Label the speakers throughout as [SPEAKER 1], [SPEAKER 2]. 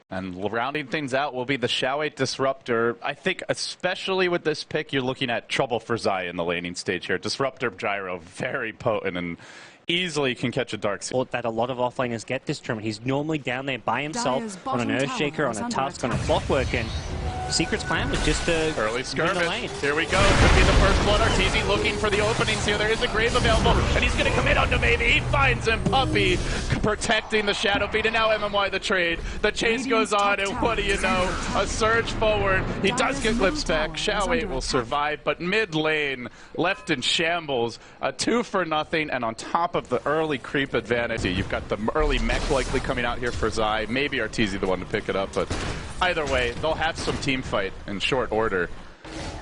[SPEAKER 1] And rounding things out will be the Xiao 8 Disruptor. I think especially with this pick, you're looking at trouble for Zai in the laning stage here. Disruptor Gyro, very potent and easily can catch a Dark Seer.
[SPEAKER 2] That a lot of offlaners get this tournament. He's normally down there by himself on an Earthshaker, on a Tusk, on a Clockwork, and Secret's plan was just to
[SPEAKER 1] early skirmish.
[SPEAKER 2] lane.
[SPEAKER 1] Here we go. Could be the first blood. Arteezy looking for the openings here. There is a grave available, and he's going to commit onto maybe. He finds him. Puppey protecting the Shadow Feed, and now MMY the trade. The chase goes on, and what do you know? A surge forward. He does get glimpsed back. Xiao 8 will survive, but mid lane left in shambles. A 2 for nothing, and on top of the early creep advantage, you've got the early mech likely coming out here for Zai. Maybe Arteezy the one to pick it up, but either way, they'll have some team fight in short order.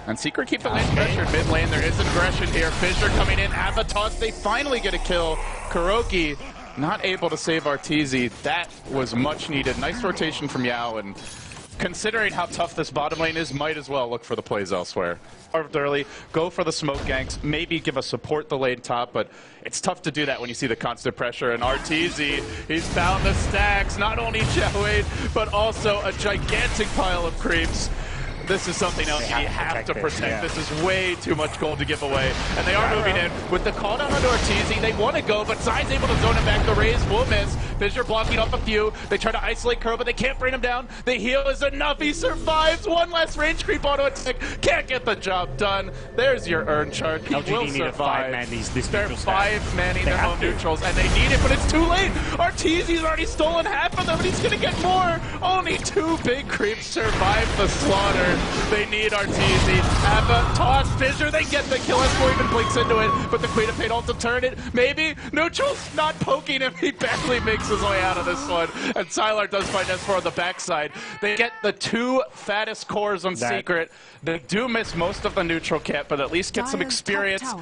[SPEAKER 1] And Secret keep the lane pressured. Mid lane, there is aggression here. Fissure coming in, Avatos, they finally get a kill. Kuroki not able to save Arteezy. That was much needed. Nice rotation from Yao, and considering how tough this bottom lane is, might as well look for the plays elsewhere. Carved early, go for the smoke ganks, maybe give a support the lane top, but it's tough to do that when you see the constant pressure. And Arteezy, he's found the stacks, not only Xiao 8, but also a gigantic pile of creeps. This is something else you have to protect.
[SPEAKER 2] Yeah.
[SPEAKER 1] This is way too much gold to give away. And they are moving in. With the call down onto Arteezy, they want to go, but Zai's able to zone him back. The raise will miss. Fissure blocking off a few. They try to isolate Kuro, but they can't bring him down. The heal is enough. He survives. One last range creep auto attack. Can't get the job done. There's your earn chart. He
[SPEAKER 2] LGD
[SPEAKER 1] will
[SPEAKER 2] need
[SPEAKER 1] survive.
[SPEAKER 2] They're
[SPEAKER 1] 5 manning their home neutrals, and they need it, but it's too late. Arteezy's already stolen half of them, and he's going to get more. Only 2 big creeps survive the slaughter. They need Arteezy. Avatos, Fissure, they get the kill. S4 even blinks into it, but the Queen of Fate ult to turn it. Maybe. Neutral's not poking him. He barely makes his way out of this one. And Sylar does find S4 on the backside. They get the 2 fattest cores on Secret. They do miss most of the neutral camp, but at least get some experience.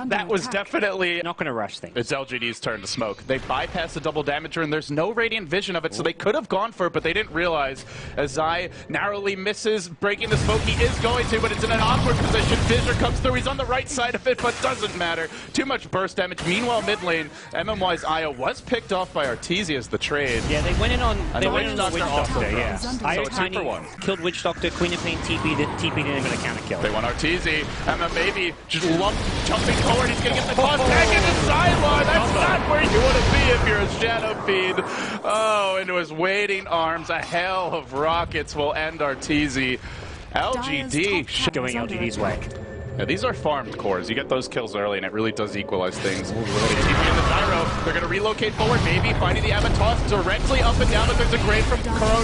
[SPEAKER 1] That was definitely
[SPEAKER 2] not going to rush things.
[SPEAKER 1] It's LGD's turn to smoke. They bypass the double damager, and there's no radiant vision of it, so they could have gone for it, but they didn't realize. As Zai narrowly misses breaking the smoke, he is going to, but it's in an awkward position. Fissure comes through. He's on the right side of it, but doesn't matter. Too much burst damage. Meanwhile, mid lane, MMY's Io was picked off by Arteezy as the trade.
[SPEAKER 2] Yeah, they went in on the
[SPEAKER 1] Witch Doctor
[SPEAKER 2] Doctor. Yeah, Io
[SPEAKER 1] so
[SPEAKER 2] tiny killed Witch Doctor. Queen of Pain TP'd didn't even a counter kill.
[SPEAKER 1] They want Arteezy. Emma maybe just jumping forward. He's going to get the toss back into sideline. That's not where you want to be if you're a Shadow Feed. Oh, into his waiting arms. A hail of rockets will end Arteezy. LGD
[SPEAKER 2] going LGD's way.
[SPEAKER 1] Yeah, these are farmed cores. You get those kills early, and it really does equalize things. They TP in the gyro. They're going to relocate forward, maybe finding the Avatos directly up and down, but there's a grave from Kuro,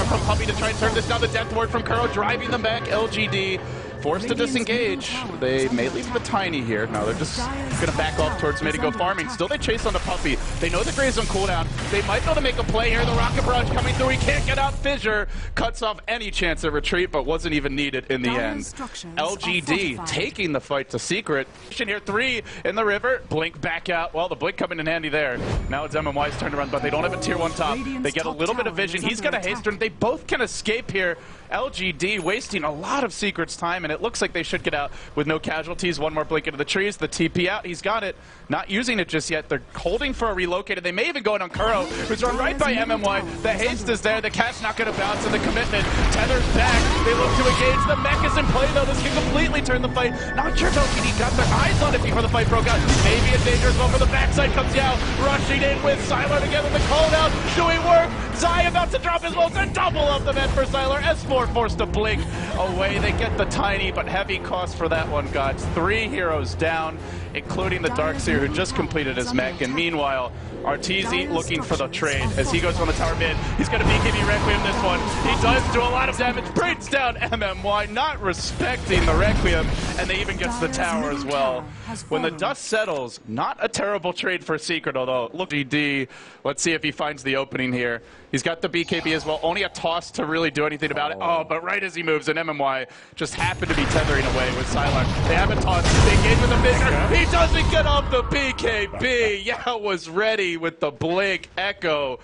[SPEAKER 1] from Puppey to try and turn this down. The death ward from Kuro, driving them back. LGD forced to disengage. They may leave the tiny here. No, they're just going to back off towards mid and go farming. Still, they chase on the Puppey. They know the Grave's on cooldown. They might be able to make a play here. The Rocket Barrage coming through. He can't get out. Fissure cuts off any chance at retreat, but wasn't even needed in the end. LGD taking the fight to Secret. Here, 3 in the river. Blink back out. Well, the Blink coming in handy there. Now it's MMY's turn to run, but they don't have a tier 1 top. They get a little bit of vision. He's got a haste turn. They both can escape here. LGD wasting a lot of Secret's time, and it looks like they should get out with no casualties. One more blink into the trees. The TP out. He's got it. Not using it just yet. They're holding for a relocated. They may even go in on Kuro, who's run right by MMY. The haste is there. The cat's not going to bounce, and the commitment tethers back. They look to engage. The mech is in play, though. This can completely turn the fight. Not sure if LGD got their eyes on it before the fight broke out. Maybe a dangerous one for the backside comes out. Rushing in with Sylar together. The call down doing work. Zai about to drop his ults and double up the net for Sylar. S4 forced to blink away. They get the tiny, but heavy cost for that one, guys. 3 heroes down, including the Darkseer, who just completed his mech. And meanwhile, Arteezy looking for the trade as he goes on the tower mid. He's going to BKB Requiem this one. He does do a lot of damage. Brings down MMY, not respecting the Requiem, and they even gets the tower as well. When the dust settles, not a terrible trade for Secret, although look, GD. Let's see if he finds the opening here. He's got the BKB as well. Only a toss to really do anything about it. Oh, but right as he moves, and MMY just happened to be tethering away with Sylar. They have a toss. They engage with the Fissure. He doesn't get off the BKB. Yeah, was ready with the Blink Echo.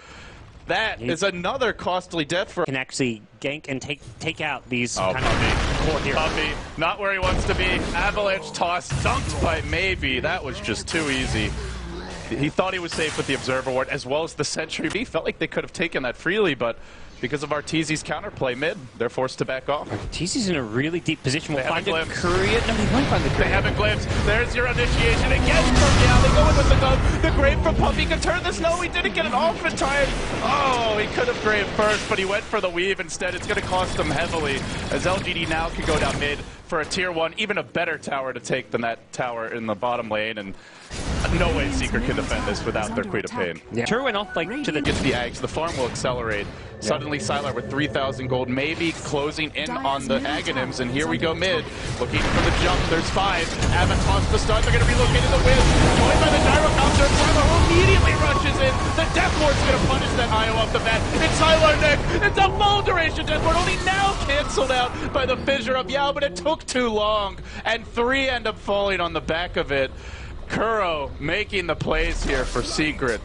[SPEAKER 1] That is another costly death for...
[SPEAKER 2] Can actually gank and take out these
[SPEAKER 1] kind
[SPEAKER 2] of core heroes.
[SPEAKER 1] Puppey, not where he wants to be. Avalanche toss, dunked by Maybe. That was just too easy. He thought he was safe with the Observer Ward, as well as the Sentry. He felt like they could have taken that freely, but because of Arteezy's counterplay mid, they're forced to back off.
[SPEAKER 2] Arteezy's in a really deep position. We'll find a
[SPEAKER 1] glimpse.
[SPEAKER 2] courier. No, he won't find the courier.
[SPEAKER 1] They have a glimpse. There's your initiation again from Yao. They go in with the dove. The grave from Puppy can turn this. No, he didn't get it off in time. Oh, he could have grave first, but he went for the weave instead. It's going to cost him heavily, as LGD now can go down mid for a tier 1, even a better tower to take than that tower in the bottom lane, and no way Secret can defend this without their Queen of Pain.
[SPEAKER 2] Yeah. True went off like to the
[SPEAKER 1] Ags. The farm will accelerate. Yeah. Suddenly Sylar with 3,000 gold, maybe closing in on the Aghanims, and here we go mid, looking for the jump. There's 5. Avatos to start. They're going to relocate in the wind. Joined by the Gyrocopter. Sylar immediately rushes in. The Death Ward's going to punish that IO off the bat. It's Sylar next. It's a full duration Death Ward, only now canceled out by the fissure of Yao, but it took too long, and 3 end up falling on the back of it. Kuro making the plays here for Secret.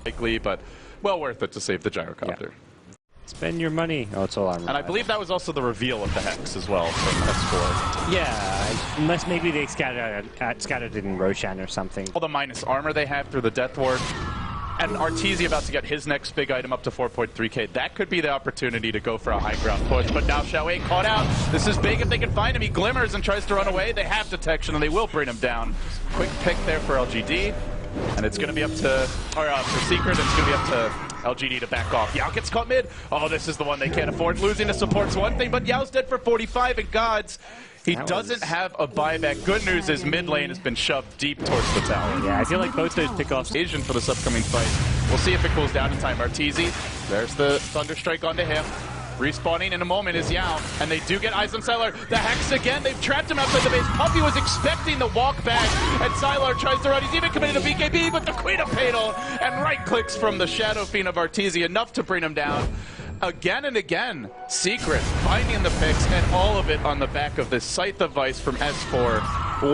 [SPEAKER 1] Likely, but well worth it to save the Gyrocopter.
[SPEAKER 2] Yeah. Spend your money. Oh, it's all armor.
[SPEAKER 1] And I believe that was also the reveal of the Hex as well from S4.
[SPEAKER 2] Yeah, unless maybe they scattered it in Roshan or something.
[SPEAKER 1] All the minus armor they have through the Death Ward. And Arteezy about to get his next big item up to 4.3k. That could be the opportunity to go for a high ground push, but now Xiaowei caught out. This is big if they can find him. He glimmers and tries to run away. They have detection and they will bring him down. Quick pick there for LGD. And it's going to be up to, for Secret, it's going to be up to LGD to back off. Yao gets caught mid. Oh, this is the one they can't afford. Losing the support's one thing, but Yao's dead for 45, and Gods, he doesn't have a buyback. Good news is mid lane has been shoved deep towards the tower.
[SPEAKER 2] Yeah, I feel like both those pickoffs.
[SPEAKER 1] Asian for this upcoming fight. We'll see if it cools down in time. Arteezy, there's the Thunderstrike onto him. Respawning in a moment is Yao, and they do get eyes on Sylar. The Hex again, they've trapped him outside the base. Puppy was expecting the walk back, and Sylar tries to run. He's even committed a BKB, but the Queen of Pain and right clicks from the Shadow Fiend of Arteezy, enough to bring him down. Again and again, Secret finding the picks, and all of it on the back of this Scythe of Vice from S4.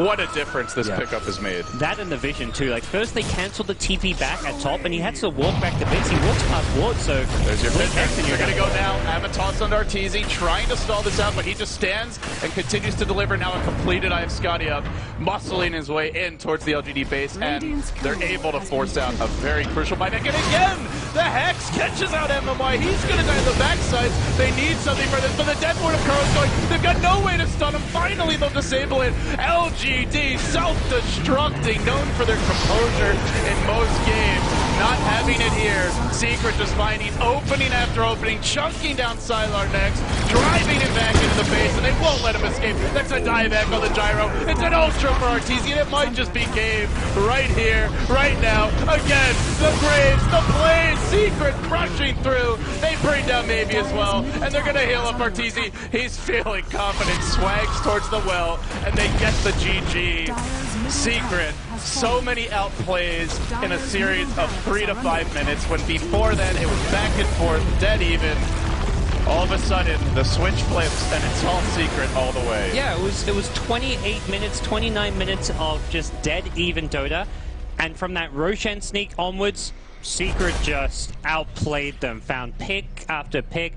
[SPEAKER 1] What a difference this pickup has made.
[SPEAKER 2] That and the vision too. Like first they canceled the TP back at top, and he had to walk back to base. He walks past Ward, so
[SPEAKER 1] there's your pit. They're going to go now. Avatos on Arteezy, trying to stall this out, but he just stands and continues to deliver. Now a completed Eye of Scotty up, muscling his way in towards the LGD base, and they're able to force out a very crucial buyback. And again, the Hex catches out MMY. He's going to die on the backside. They need something for this, but the Death Ward of Kuro's going. They've got no way to stun him. Finally, they'll disable it. LGD self-destructing, known for their composure in most games. Not having it here. Secret just finding opening after opening, chunking down Sylar next, driving him back into the base, and they won't let him escape. That's a dieback on the gyro. It's an ultra for Arteezy, and it might just be game right here, right now. Again, the Graves, the Blaze, Secret crushing through. They bring down maybe as well, and they're going to heal up Arteezy. He's feeling confident, swags towards the well, and they get the GG. Secret, so many outplays in a series of 3 to 5 minutes, when before then it was back and forth, dead even. All of a sudden, the switch flips, and it's all Secret all the way.
[SPEAKER 2] Yeah, it was 28 minutes, 29 minutes of just dead even Dota, and from that Roshan sneak onwards, Secret just outplayed them, found pick after pick.